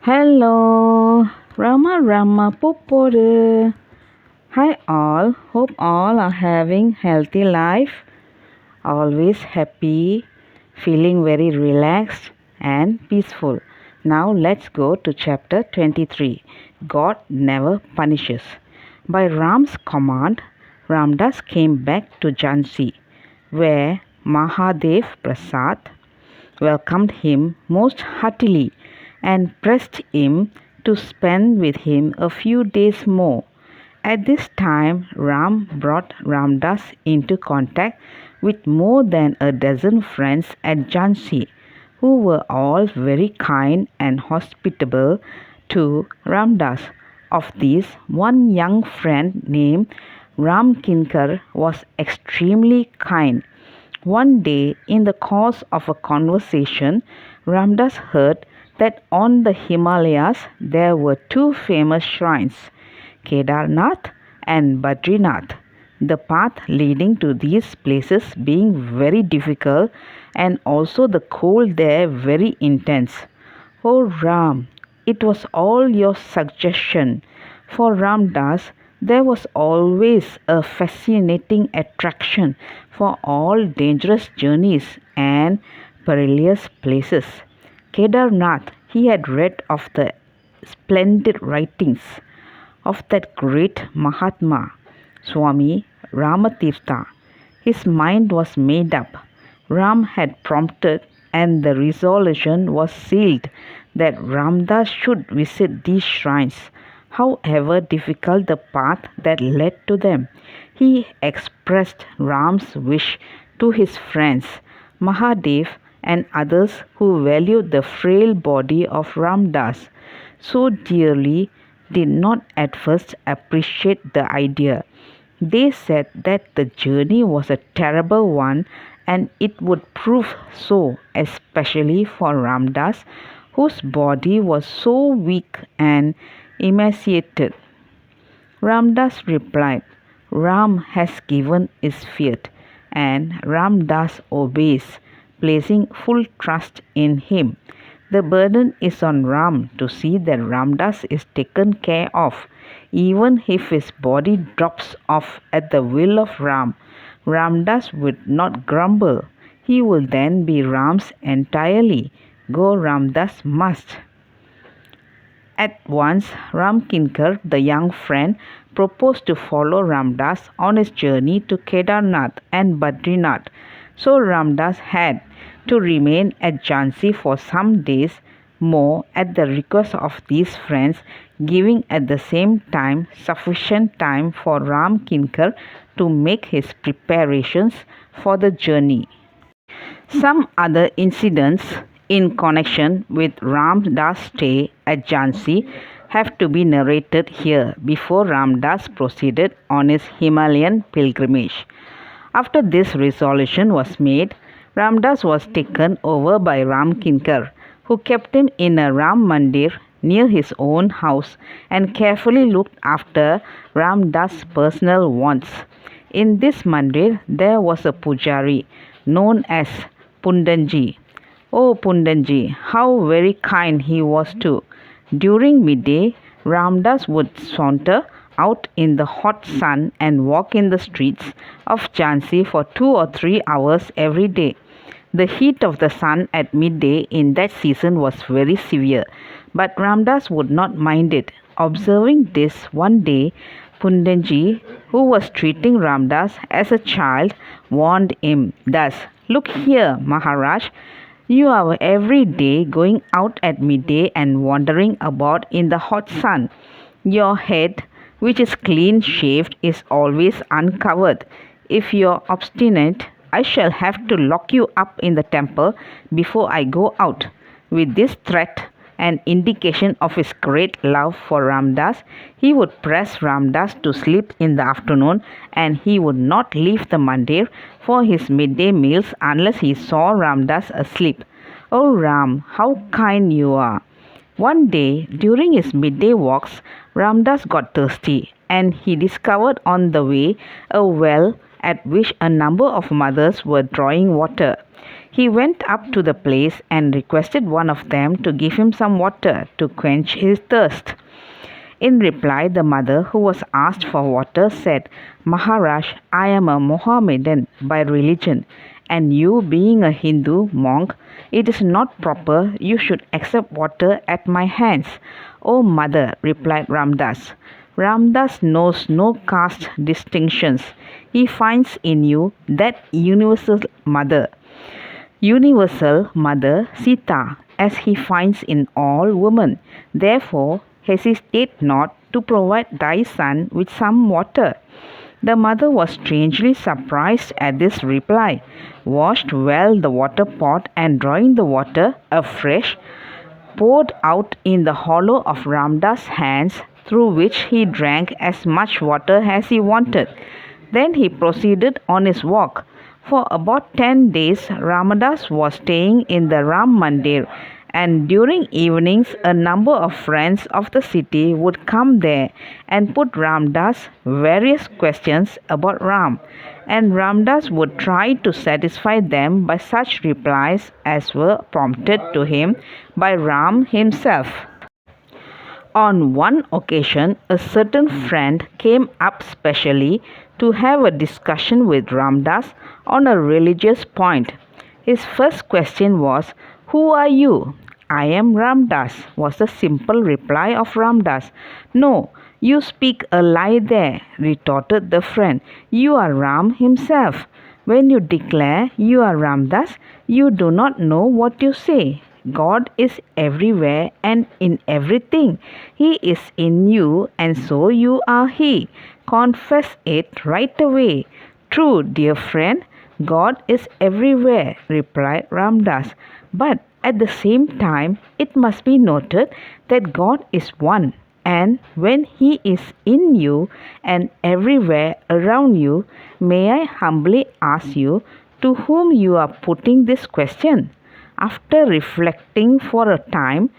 Hello, Rama Rama Popodu. Hi all, hope all are having healthy life, always happy, feeling very relaxed and peaceful. Now let's go to chapter 23. God never punishes. By Ram's command, Ramdas came back to Jhansi, where Mahadev Prasad welcomed him most heartily and pressed him to spend with him a few days more. At this time, Ram brought Ramdas into contact with more than a dozen friends at Jhansi, who were all very kind and hospitable to Ramdas. Of these, one young friend named Ram Kinkar was extremely kind. One day, in the course of a conversation, Ramdas heard that on the Himalayas there were two famous shrines, Kedarnath and Badrinath. The path leading to these places being very difficult and also the cold there very intense. Oh Ram, it was all your suggestion. For Ramdas, there was always a fascinating attraction for all dangerous journeys and perilous places. Kedarnath, he had read of the splendid writings of that great Mahatma, Swami Ramatirtha. His mind was made up. Ram had prompted, and the resolution was sealed that Ramdas should visit these shrines, however difficult the path that led to them. He expressed Ram's wish to his friends, Mahadev and others who valued the frail body of Ramdas so dearly did not at first appreciate the idea. They said that the journey was a terrible one and it would prove so, especially for Ramdas, whose body was so weak and emaciated. Ramdas replied, Ram has given his fiat, and Ramdas obeys, placing full trust in him. The burden is on Ram to see that Ramdas is taken care of. Even if his body drops off at the will of Ram, Ramdas would not grumble. He will then be Ram's entirely. Go Ramdas must. At once, Ram Kinkar, the young friend, proposed to follow Ramdas on his journey to Kedarnath and Badrinath. So Ramdas had to remain at Jhansi for some days more at the request of these friends, giving at the same time sufficient time for Ram Kinkar to make his preparations for the journey. Some other incidents in connection with Ramdas' stay at Jhansi have to be narrated here before Ramdas proceeded on his Himalayan pilgrimage. After this resolution was made, Ramdas was taken over by Ram Kinkar, who kept him in a Ram Mandir near his own house and carefully looked after Ramdas' personal wants. In this mandir there was a pujari known as Pundanji. Oh Pundanji, how very kind he was too. During midday, Ramdas would saunter out in the hot sun and walk in the streets of Jhansi for 2 or 3 hours every day. The heat of the sun at midday in that season was very severe, but Ramdas would not mind it. Observing this one day, Pundanji, who was treating Ramdas as a child, warned him thus, Look here, Maharaj, you are every day going out at midday and wandering about in the hot sun. Your head, which is clean shaved, is always uncovered. If you are obstinate, I shall have to lock you up in the temple before I go out. With this threat, an indication of his great love for Ramdas, he would press Ramdas to sleep in the afternoon and he would not leave the mandir for his midday meals unless he saw Ramdas asleep. Oh Ram, how kind you are! One day, during his midday walks, Ramdas got thirsty and he discovered on the way a well at which a number of mothers were drawing water. He went up to the place and requested one of them to give him some water to quench his thirst. In reply, the mother, who was asked for water, said, Maharaj, I am a Mohammedan by religion, and you being a Hindu monk, it is not proper you should accept water at my hands. O mother, replied Ramdas. Ramdas knows no caste distinctions. He finds in you that universal mother Sita, as he finds in all women. Therefore, hesitate not to provide thy son with some water. The mother was strangely surprised at this reply, washed well the water pot, and drawing the water afresh, poured out in the hollow of Ramdas' hands, through which he drank as much water as he wanted. Then he proceeded on his walk. For about 10 days, Ramdas was staying in the Ram Mandir, and during evenings, a number of friends of the city would come there and put Ramdas various questions about Ram, and Ramdas would try to satisfy them by such replies as were prompted to him by Ram himself. On one occasion, a certain friend came up specially to have a discussion with Ramdas on a religious point. His first question was, Who are you? I am Ramdas, was the simple reply of Ramdas. No, you speak a lie there, retorted the friend. You are Ram himself. When you declare you are Ramdas, you do not know what you say. God is everywhere and in everything. He is in you, and so you are He. Confess it right away. True, dear friend, God is everywhere, replied Ramdas. But at the same time, it must be noted that God is one. And when He is in you and everywhere around you, may I humbly ask you to whom you are putting this question? After reflecting for a time,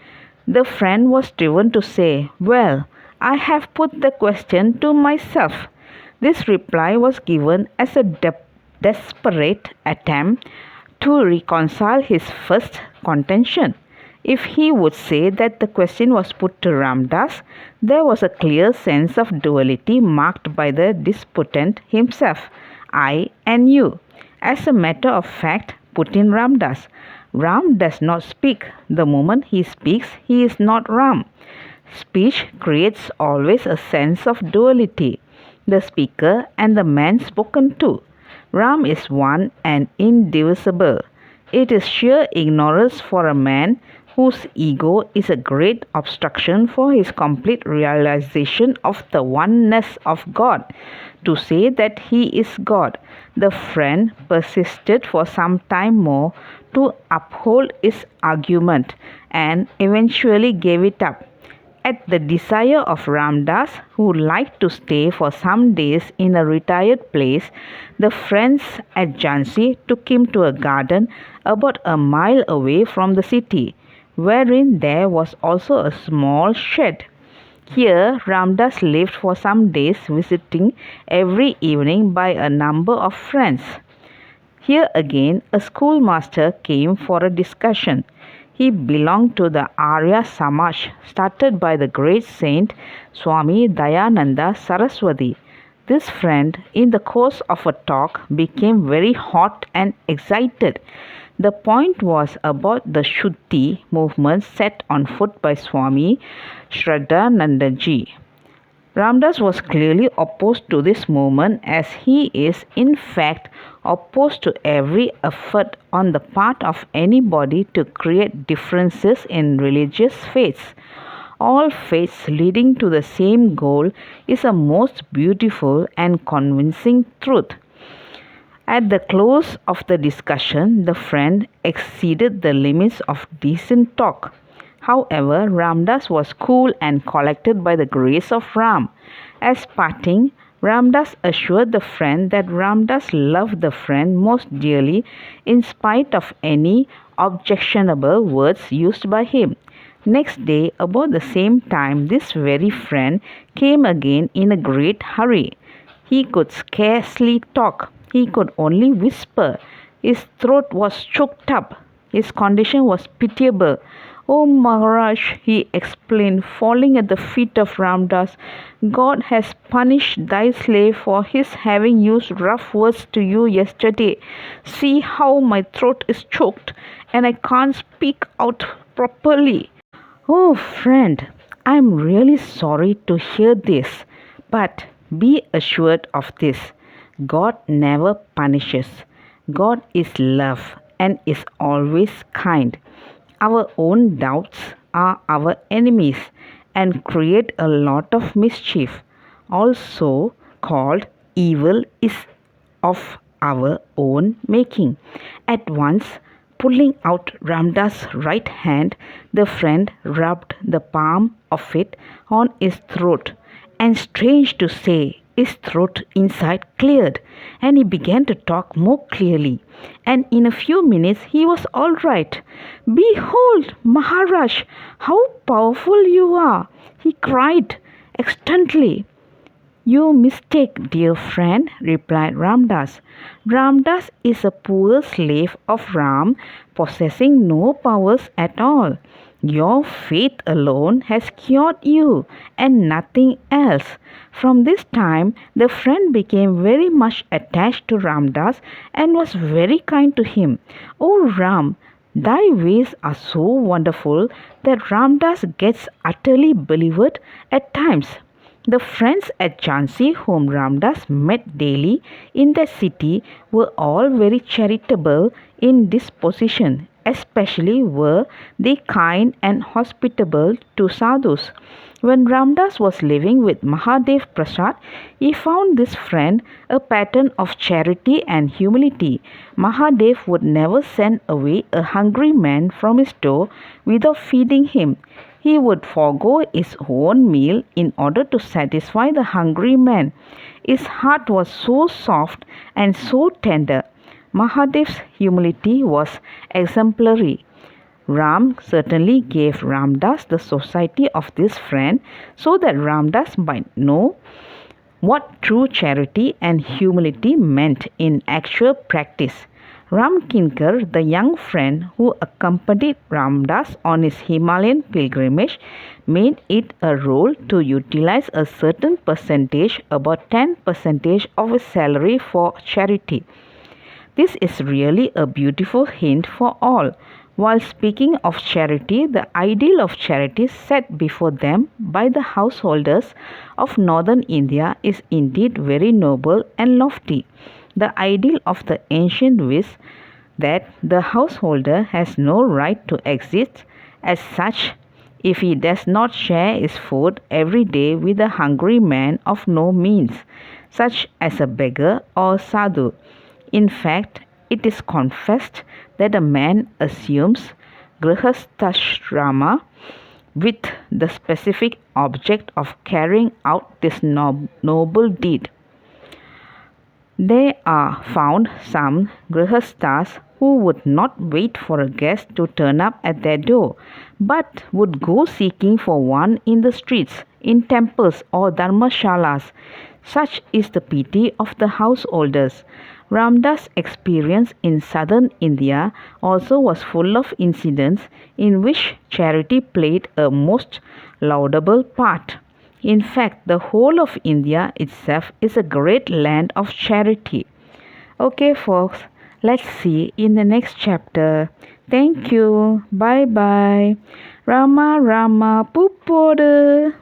the friend was driven to say, Well, I have put the question to myself. This reply was given as a desperate attempt to reconcile his first contention. If he would say that the question was put to Ramdas, there was a clear sense of duality marked by the disputant himself, I and you. As a matter of fact, put in Ramdas, Ram does not speak. The moment he speaks, he is not Ram. Speech creates always a sense of duality, the speaker and the man spoken to. Ram is one and indivisible. It is sheer ignorance for a man whose ego is a great obstruction for his complete realization of the oneness of God to say that he is God. The friend persisted for some time more to uphold his argument and eventually gave it up. At the desire of Ramdas, who liked to stay for some days in a retired place, the friends at Jhansi took him to a garden about a mile away from the city, wherein there was also a small shed. Here Ramdas lived for some days, visiting every evening by a number of friends. Here again a schoolmaster came for a discussion. He belonged to the Arya Samaj, started by the great saint Swami Dayananda Saraswati. This friend, in the course of a talk, became very hot and excited. The point was about the Shuddhi movement set on foot by Swami Shraddhanandaji. Ramdas was clearly opposed to this movement, as he is in fact opposed to every effort on the part of anybody to create differences in religious faiths. All faiths leading to the same goal is a most beautiful and convincing truth. At the close of the discussion, the friend exceeded the limits of decent talk. However, Ramdas was cool and collected by the grace of Ram. As parting, Ramdas assured the friend that Ramdas loved the friend most dearly in spite of any objectionable words used by him. Next day, about the same time, this very friend came again in a great hurry. He could scarcely talk. He could only whisper. His throat was choked up. His condition was pitiable. "Oh, Maharaj," he explained, falling at the feet of Ramdas, "God has punished thy slave for his having used rough words to you yesterday. See how my throat is choked, and I can't speak out properly." "Oh, friend, I'm really sorry to hear this, but be assured of this. God never punishes. God is love and is always kind. Our own doubts are our enemies and create a lot of mischief. Also called evil is of our own making." At once, pulling out Ramdas' right hand, the friend rubbed the palm of it on his throat, and strange to say, his throat inside cleared, and he began to talk more clearly, and in a few minutes he was all right. "Behold, Maharaj, how powerful you are!" he cried ecstatically. "You mistake, dear friend," replied Ramdas. "Ramdas is a poor slave of Ram, possessing no powers at all. Your faith alone has cured you, and nothing else." From this time, the friend became very much attached to Ramdas and was very kind to him. "O Ram, thy ways are so wonderful that Ramdas gets utterly believed at times." The friends at Jhansi whom Ramdas met daily in the city were all very charitable in disposition. Especially were they kind and hospitable to sadhus. When Ramdas was living with Mahadev Prasad, he found this friend a pattern of charity and humility. Mahadev would never send away a hungry man from his door without feeding him. He would forego his own meal in order to satisfy the hungry man. His heart was so soft and so tender. Mahadev's humility was exemplary. Ram certainly gave Ramdas the society of this friend so that Ramdas might know what true charity and humility meant in actual practice. Ram Kinkar, the young friend who accompanied Ramdas on his Himalayan pilgrimage, made it a rule to utilize a certain percentage, about 10% of his salary, for charity. This is really a beautiful hint for all. While speaking of charity, the ideal of charity set before them by the householders of northern India is indeed very noble and lofty. The ideal of the ancient was that the householder has no right to exist as such if he does not share his food every day with a hungry man of no means, such as a beggar or sadhu. In fact, it is confessed that a man assumes grihasthashrama with the specific object of carrying out this noble deed. There are found some grihasthas who would not wait for a guest to turn up at their door, but would go seeking for one in the streets, in temples or dharmashalas. Such is the pity of the householders. Ramdas' experience in southern India also was full of incidents in which charity played a most laudable part. In fact, the whole of India itself is a great land of charity. Okay, folks, let's see in the next chapter. Thank you. Bye bye. Rama Rama Puppodu.